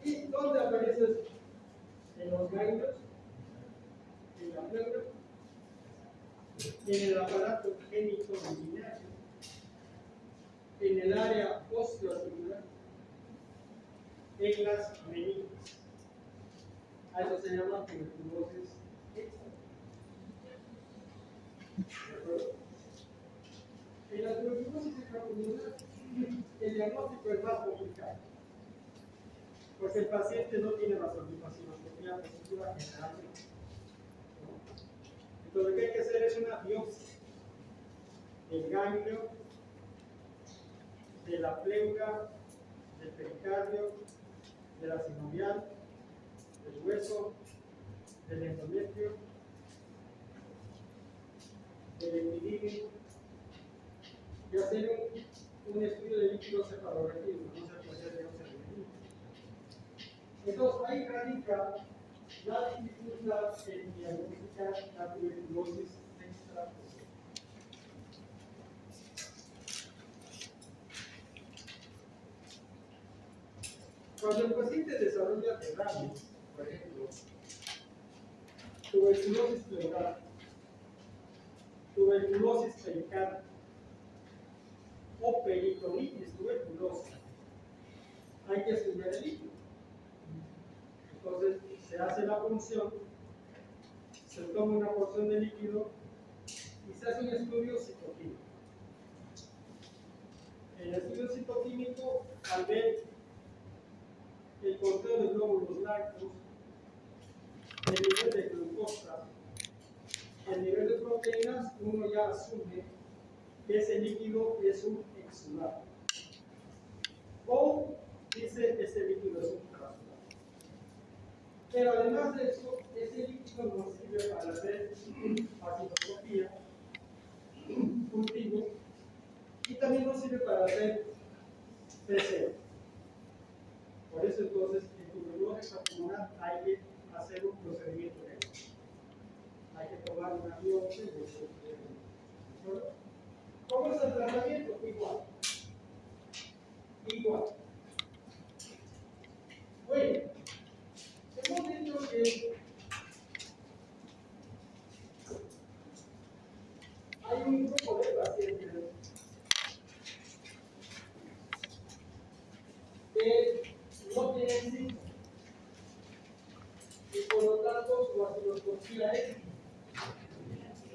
¿Y dónde aparece eso? En los ganglios, en la pleura, en el aparato génico urinario, en el área osteocelular, en las meninges. A eso se llama tuberculosis extra. ¿De acuerdo? En la tuberculosis extrapulmonar, el diagnóstico es más complicado, porque el paciente no tiene vasopresinoterapia positiva generalmente. Entonces, lo que hay que hacer es una biopsia del ganglio, de la pleura, del pericardio, de la sinovial, del hueso, del endometrio, del epidídimo, y hacer un estudio de líquido cefalorraquídeo, no se puede hacer de entonces, ahí radica la dificultad en diagnosticar la tuberculosis extrapulmonar. Cuando el paciente desarrolla derrames, por ejemplo, tuberculosis pleural, tuberculosis pericardial o peritonitis tuberculosa, hay que estudiar el líquido. Entonces, se hace la punción, se toma una porción de líquido y se hace un estudio citoquímico. En el estudio citoquímico, al ver el conteo de glóbulos blancos, el nivel de glucosa, el nivel de proteínas, uno ya asume que ese líquido es un exudado. O dice que ese líquido es un trasudado. Pero además de eso, ese líquido nos sirve para hacer acidoscopía, cultivo, y también nos sirve para hacer PCR. Por eso entonces, en tuberculosis pulmonar hay que hacer un procedimiento de eso. Hay que tomar una biopsia de eso. ¿Cómo es el tratamiento? Igual. Bueno, hemos dicho que hay un grupo de pacientes que no tienen síntomas y por lo tanto su acidoscopía es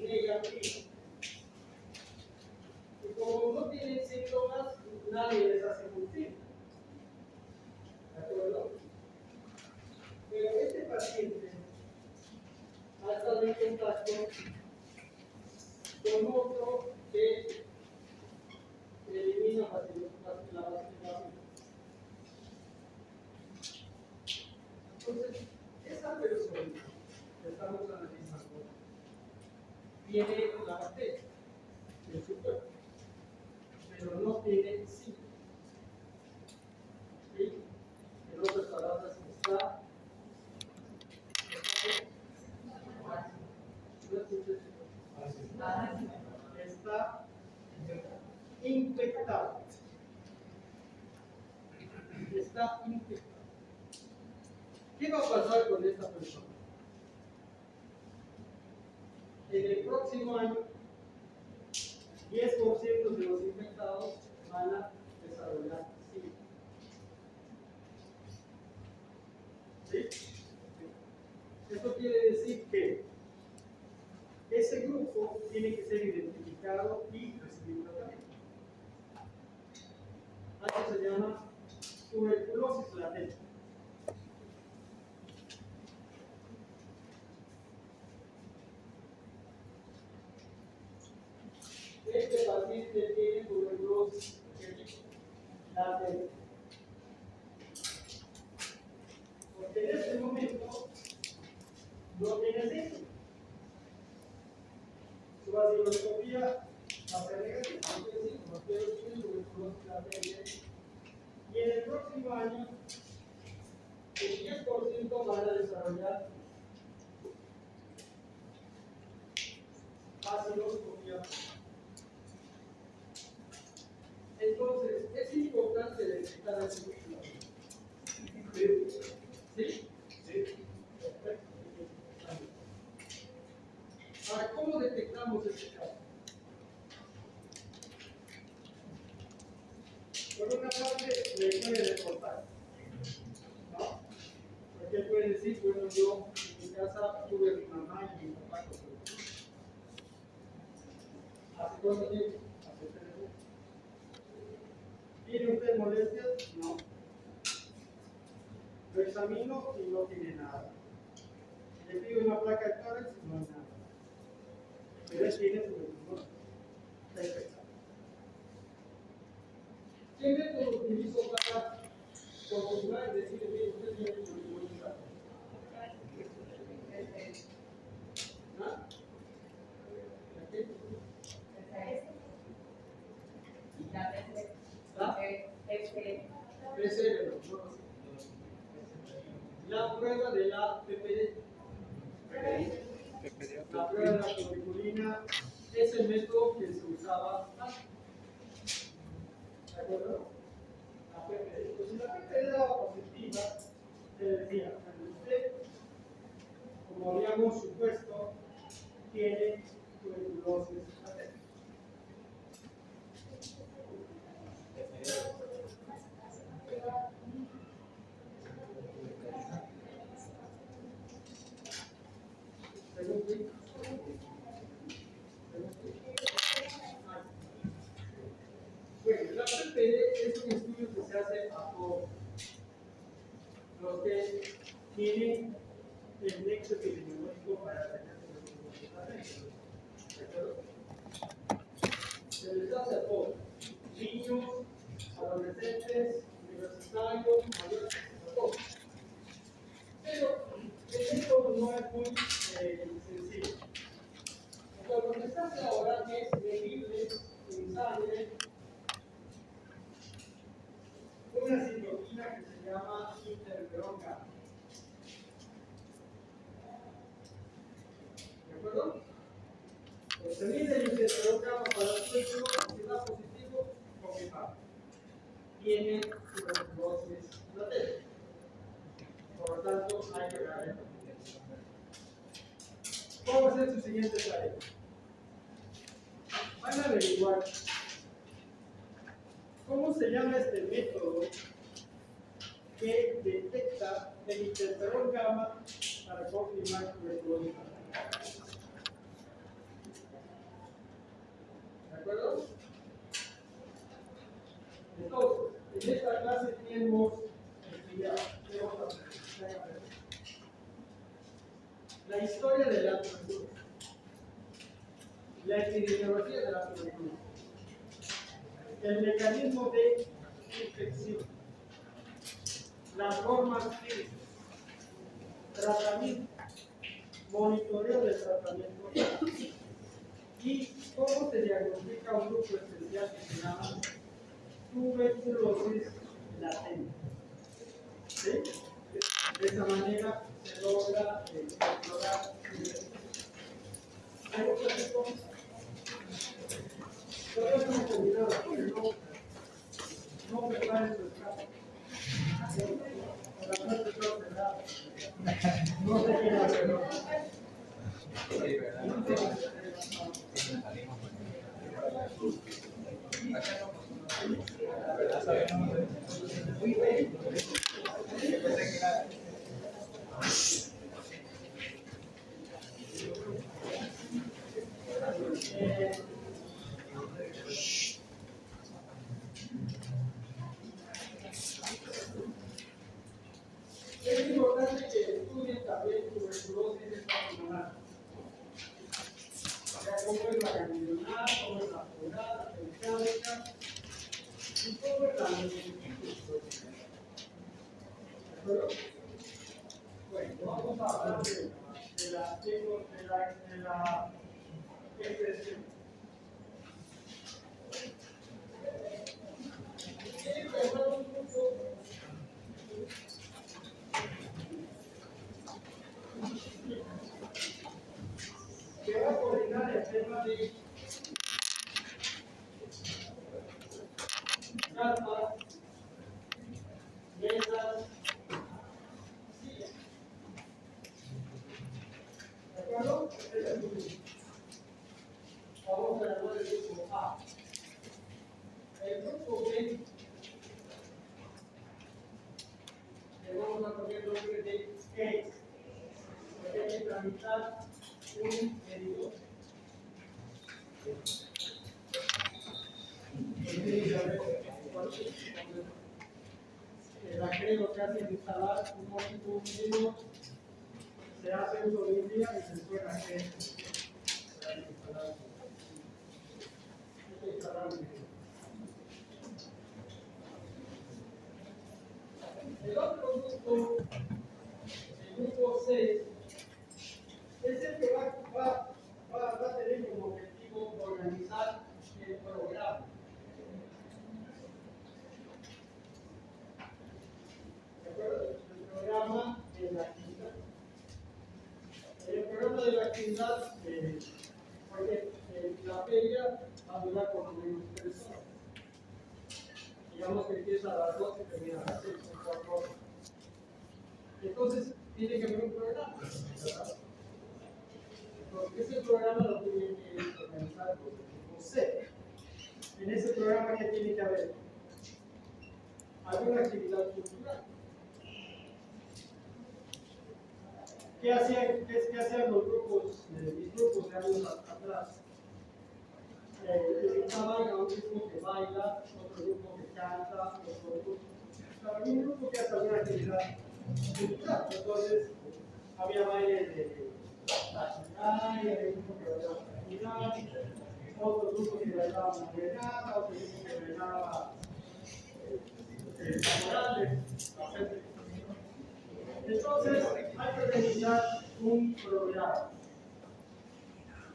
negativa. Y como no tienen síntomas, nadie les hace cultivo. ¿De acuerdo? Pero este paciente ha estado en contacto con otro que elimina la vacilación. Entonces, esa persona que estamos analizando tiene la bacteria en su cuerpo, pero no tiene síntomas. ¿Sí? En otras palabras, está infectado. Está infectado. ¿Qué va a pasar con esta persona? En el próximo año 10% de los infectados van a desarrollar SIDA. ¿Sí? Esto quiere decir que ese grupo tiene que ser identificado y recibir tratamiento. Esto se llama tuberculosis latente. Este paciente tiene tuberculosis latente. Porque en este momento no tiene síntomas. Su vaciloscopía va a ser negativa, no tiene síntomas, pero tiene tuberculosis latente. Y en el próximo año, el 10% van a desarrollar vaciloscopía. Entonces, es importante detectar el tuberculosis. ¿Sí? Sí. Perfecto. Ahora, ¿cómo detectamos este caso? Por una parte, le puede reportar, ¿no? Porque él puede decir, bueno, yo en mi casa tuve a mi mamá y mi papá con tuberculosis. ¿Hace cuánto tiempo? Hace 3 meses. ¿Tiene usted molestias? No. Lo examino y no tiene nada. Le pido una placa de tórax y no hay nada. Pero él tiene tuberculosis. Perfecto. ¿Qué método utilizo para confirmar y decirle que usted tiene tuberculosis? ¿Ah? ¿Qué? PCR, ¿no? La prueba de la PPD. La prueba de la tuberculina es el método que se usaba antes. ¿De acuerdo? La PPD. Pues si la PPD daba positiva, se decía, usted, como habíamos supuesto, tiene tuberculosis latente. Bueno, la PPD es un estudio que se hace a todos los que tienen el nexo epidemiológico para tener tuberculosis latente. ¿De acuerdo? Se les hace a todos, niños, adolescentes, universitarios, mayores, a todos. Pero el método no es muy sencillo. Lo que se hace ahora es medirle en sangre una citokina que se llama interferón gamma. ¿De acuerdo? Se mide el interferón gamma para el tuberculosis, si da positivo, confirmado. Tiene tuberculosis latente. Por lo tanto, hay que ver esto. ¿Cómo va a ser su siguiente tarea? Van a averiguar cómo se llama este método que detecta el interferón gamma para confirmar tuberculosis. ¿De acuerdo? Entonces, en esta clase tenemos la historia de la tuberculosis, la epidemiología de la tuberculosis, el mecanismo de infección, las formas clínicas, tratamiento, monitoreo del tratamiento y cómo se diagnostica un grupo especial que se llama tuberculosis latente. ¿Sí? De esa manera se logra explorar. ¿Hay otra cosa? Todavía no hemos terminado, pero no preparen su escape. La puerta está cerrada. No sé quién hacerlo. Sí, ¿verdad? Sí, salimos. tenga un poco de la bueno, vamos a hablar de la expresión. Que va a coordinar el tema de carpas, mesas, sillas. ¿De acuerdo? Este es el grupo. Vamos a llamar el grupo A. El grupo B, le vamos a poner el nombre de case. Porque hay que tramitar un medidor. El acreedor que hace instalar un módico mínimo se hace uso de un día y se suena que se ha instalado. Hay que instalar un mínimo. El otro grupo, el grupo 6, es el que va a tener como objetivo organizar el programa. ¿De acuerdo? El programa de la actividad. El programa de la actividad, porque la feria va a durar por lo menos 3 horas. Digamos que empieza a las 12 y termina a las 6, son 4 horas. Entonces, tiene que haber un programa, ¿verdad? Porque ese programa lo tiene que organizar por el grupo C. En ese programa, ¿qué tiene que haber? Alguna actividad cultural. ¿Qué hacían los grupos, mis grupos de años atrás? Invitaban a un grupo que baila, otro grupo que canta, otro grupo. Un grupo que hace alguna actividad cultural. Entonces, había baile de nacional, había un grupo que bailaba actividad, otro grupo que bailaba morenada, otro grupo que bailaba laborales, etc. Entonces, hay que organizar un programa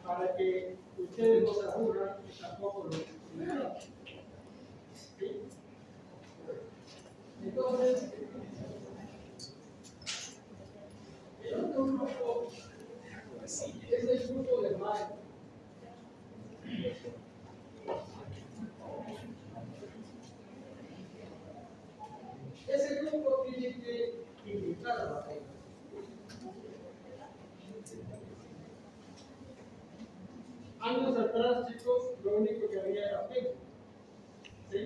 para que ustedes no se aburran y tampoco los estudiantes. ¿Sí? Entonces, el otro grupo es el grupo de maestros. Ese grupo tiene que invitar a la gente. Años atrás, chicos, lo único que había era Facebook. ¿Sí?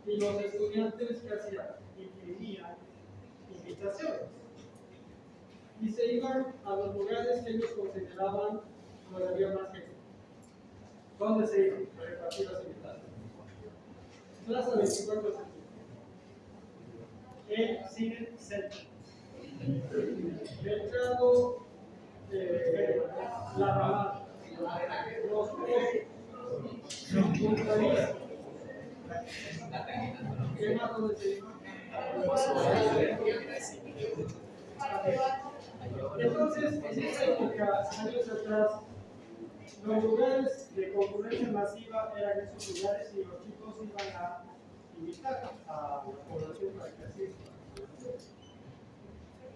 Y los estudiantes que hacían, imprimían invitaciones. Y se iban a los lugares que ellos consideraban donde había más gente. ¿Dónde se iban? A repartir las invitaciones. Plaza 24 de septiembre. El Cine Center. Mercado La Ramada. Los culturistas. ¿Qué más donde se iban? Entonces, en esa época, años atrás, los lugares de concurrencia masiva eran esos lugares y los chicos iban a invitar a la población para que asista.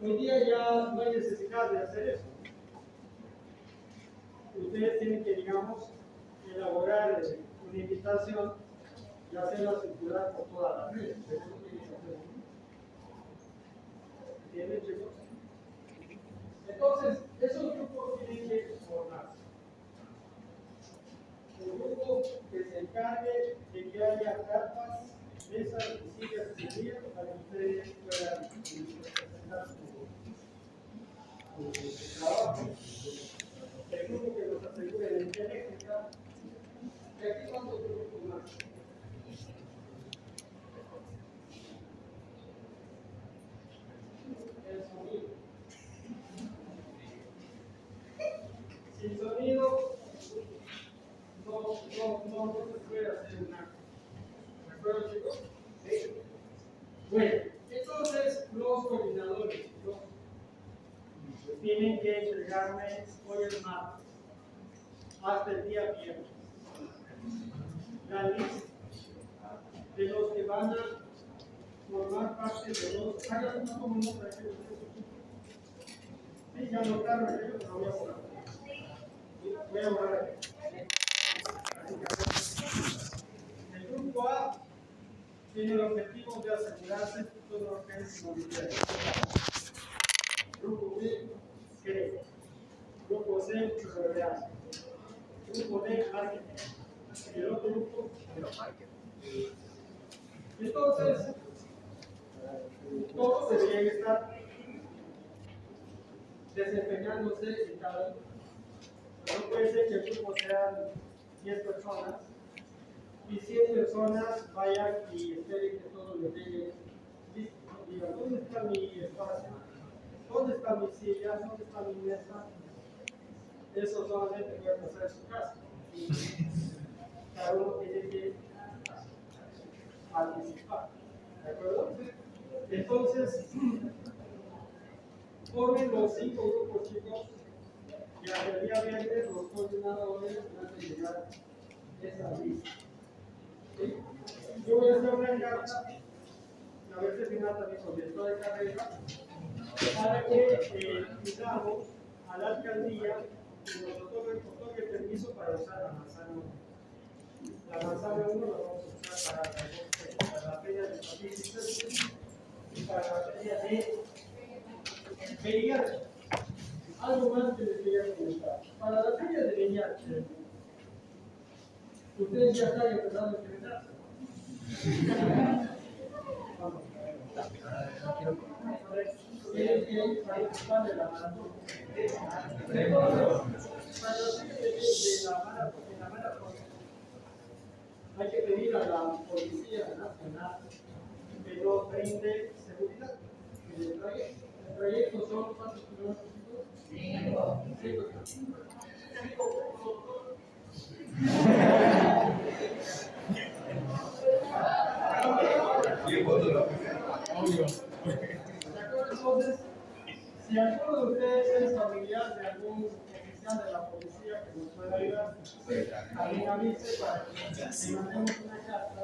Hoy día ya no hay necesidad de hacer eso. Ustedes tienen que, digamos, elaborar una invitación y hacerla circular por toda la red. ¿Entienden, chicos? Entonces, esos grupos tienen que formarse. Un grupo que se encargue de que haya carpas, mesas y sillas de día para que ustedes puedan presentar su trabajo. El grupo que nos asegure la energía eléctrica. ¿Y aquí cuántos grupos más? El sonido. Sin sonido no se puede hacer una acuerdo, chicos? ¿Sí? Bueno, entonces los coordinadores, chicos, tienen que entregarme hoy el martes, hasta el día viernes, la lista de los que van a formar parte de los. Hagan una comunión para que sí, ya notaron aquello, pero voy a borrar. Voy a borrar aquí. El grupo A tiene el objetivo de asegurarse que todo lo que es movilidad. Grupo B, creo. Grupo C, seguridad. Grupo D, marketing. Y el otro grupo, entonces, todos deberían estar desempeñándose en cada grupo. Pero no puede ser que el grupo sean 10 personas y 100 personas vayan y esperen que todo les llegue listo. Digan, ¿dónde está mi espacio? ¿Dónde está mi silla? ¿Dónde está mi mesa? Eso solamente puede pasar en su casa. Y cada uno tiene que participar. ¿De acuerdo? Entonces, formen los 5 grupos, chicos, y hasta el día viernes los coordinadores van a llegar esa lista. ¿Sí? Yo voy a hacer una carta, a ver si final también con esto de carrera, para que pidamos a la alcaldía que nos otorgue permiso para usar la manzana 1. La manzana 1 la vamos a usar para la feria de patícitos y para la feria de VIH. Algo más que les quería comentar. Para la feria de VIH, ustedes ya están empezando a estrenarse. Vamos. Tienen que participar de la maratón. Para la feria de la maratón, hay que pedir a la Policía Nacional que nos brinde seguridad en el trayecto. El trayecto son ¿cuántos kilómetros? 5 kilómetros. Entonces, si alguno de ustedes es familiar de algún oficial de la policía que nos pueda ayudar, también avise para que mandemos una carta.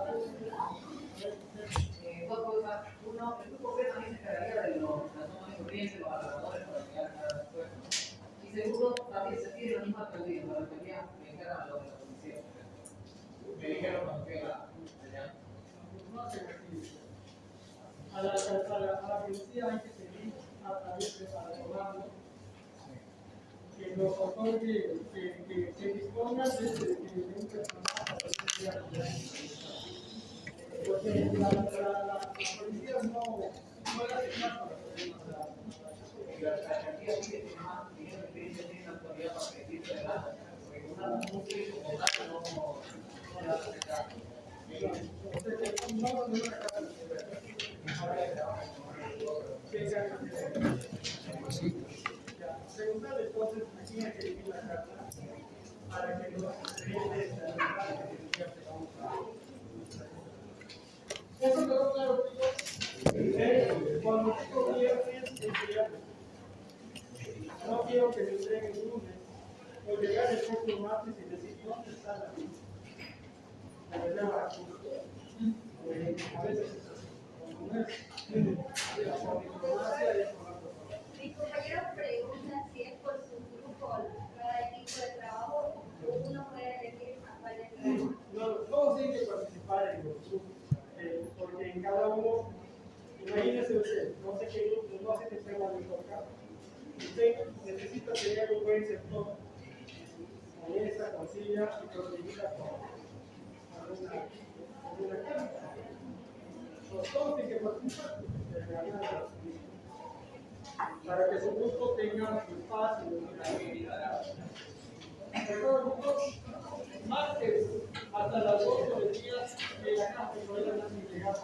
Dos cosas. Uno, el grupo B también se encargaría de las normas de corriente, los alrededores para llegar a cada puesto. Y segundo, también se tiene la misma alcaldía, la alcaldía me encarga lo de la policía. Me dijeron cuando fui allá. A la policía hay que pedir a través de para tomarlo que nos otorgue, que disponga de un personal porque la policía no la hace caso. La alcaldía sí que tiene más dinero que tiene la autoridad para pedir de la porque con una música como tal no le hace caso. Preguntarle entonces a quién hay que escribir la carta para que nos brinde esta libertad que vamos a hacer. ¿Eso quedó claro, chicos? Cuando digo viernes, es viernes. No quiero que me entreguen el lunes o llegar el próximo martes y decir dónde está la lista. La verdad, a veces no es la diplomacia es con la persona. Mi compañero pregunta si es por su grupo, cada equipo de trabajo, uno puede elegir a cuál entrar. No, todos tienen que participar en los grupos, porque en cada uno, imagínese usted, no sé qué grupo, no sé qué sea la mejor casa. Usted necesita tener un buen sector, con mesa, con silla y protegida con una cámara. Todos tienen que participar para que su grupo tenga su espacio y dignidad. Martes hasta las 8 del día de la casa, que puedan llegar.